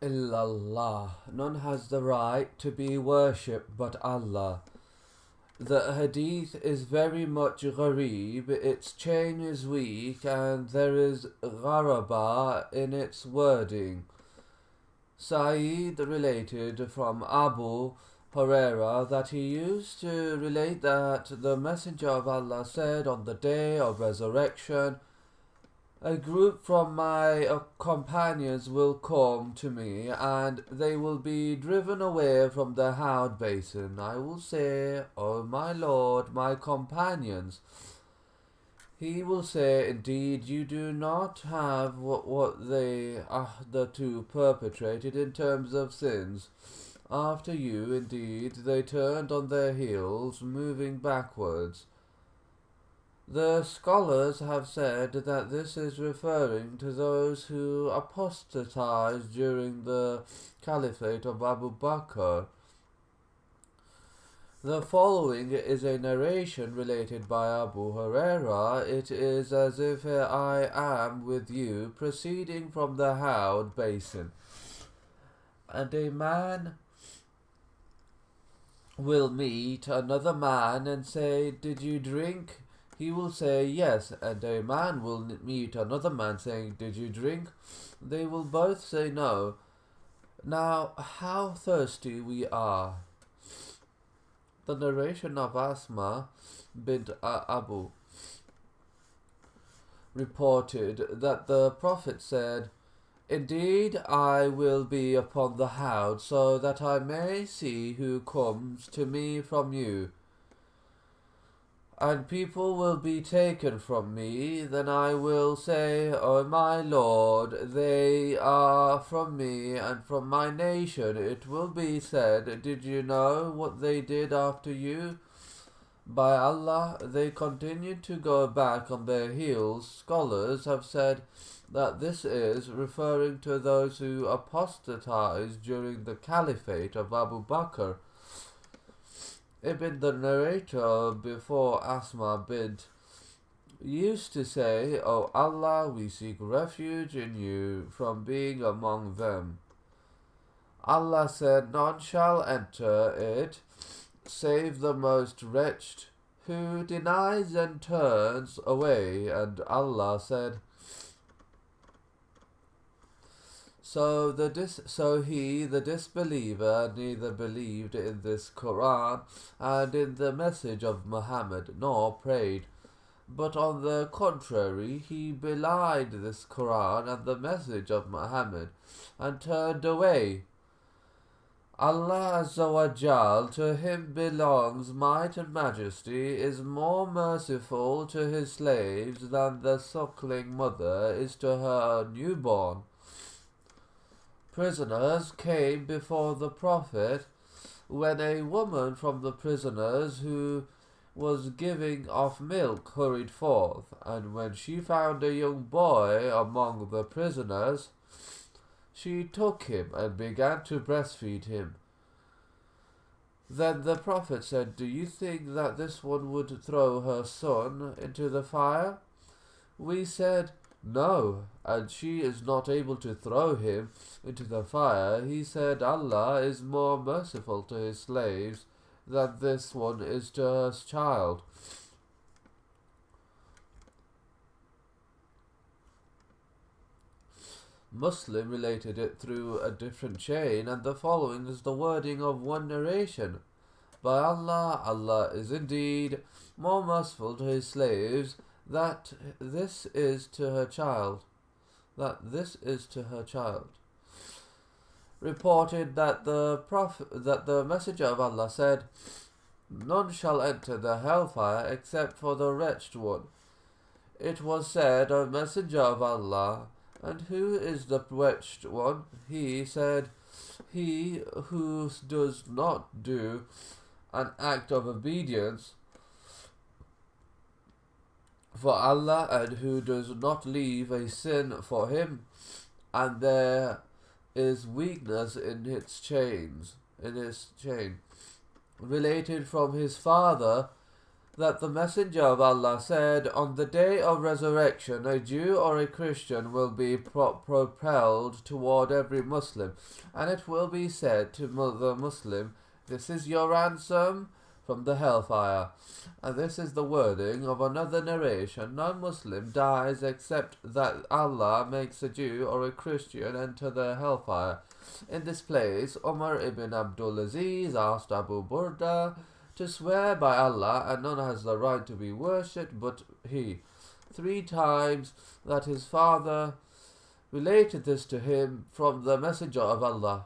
illallah. None has the right to be worshipped but Allah. The hadith is very much gharib, its chain is weak, and there is gharaba in its wording. Sa'id related from Abu Huraira that he used to relate that the Messenger of Allah said on the day of resurrection, "A group from my companions will come to me, and they will be driven away from the Howd basin. I will say, O my Lord, my companions." He will say, "Indeed, you do not have what they the two perpetrated in terms of sins. After you, indeed, they turned on their heels, moving backwards." The scholars have said that this is referring to those who apostatized during the caliphate of Abu Bakr. The following is a narration related by Abu Huraira. It is as if I am with you, proceeding from the Howd basin, and a man will meet another man and say, "Did you drink?" He will say, "Yes," and a man will meet another man saying, "Did you drink?" They will both say, "No." Now, how thirsty we are. The narration of Asma bint Abu reported that the Prophet said, "Indeed, I will be upon the Howd, so that I may see who comes to me from you. And people will be taken from me. Then I will say, O my Lord, they are from me and from my nation." It will be said, "Did you know what they did after you?" By Allah, they continued to go back on their heels. Scholars have said that this is referring to those who apostatized during the caliphate of Abu Bakr. Ibn, the narrator before Asma bint, used to say, "O Allah, we seek refuge in you from being among them." Allah said, "None shall enter it save the most wretched, who denies and turns away." And Allah said, So he, the disbeliever, neither believed in this Quran and in the message of Muhammad, nor prayed. But on the contrary, he belied this Quran and the message of Muhammad, and turned away. Allah Azza wa Jal, to him belongs might and majesty, is more merciful to his slaves than the suckling mother is to her newborn. Prisoners came before the Prophet, when a woman from the prisoners who was giving off milk hurried forth, and when she found a young boy among the prisoners, she took him and began to breastfeed him. Then the Prophet said, "Do you think that this one would throw her son into the fire?" We said, "No, and she is not able to throw him into the fire." He said, "Allah is more merciful to his slaves than this one is to her child." Muslim related it through a different chain, and the following is the wording of one narration. By Allah, Allah is indeed more merciful to his slaves, that this is to her child. Reported that the Messenger of Allah said, "None shall enter the hellfire except for the wretched one." It was said, "O Messenger of Allah, and who is the wretched one?" He said, "He who does not do an act of obedience for Allah, and who does not leave a sin for him, and there is weakness in its chain." Related from his father that the Messenger of Allah said, on the day of resurrection, a Jew or a Christian will be propelled toward every Muslim, and it will be said to the Muslim, this is your ransom from the hellfire. And this is the wording of another narration, no Muslim dies except that Allah makes a Jew or a Christian enter the hellfire. In this place, Umar ibn Abdul Aziz asked Abu Burda to swear by Allah, and none has the right to be worshipped but he, 3 times, that his father related this to him from the Messenger of Allah.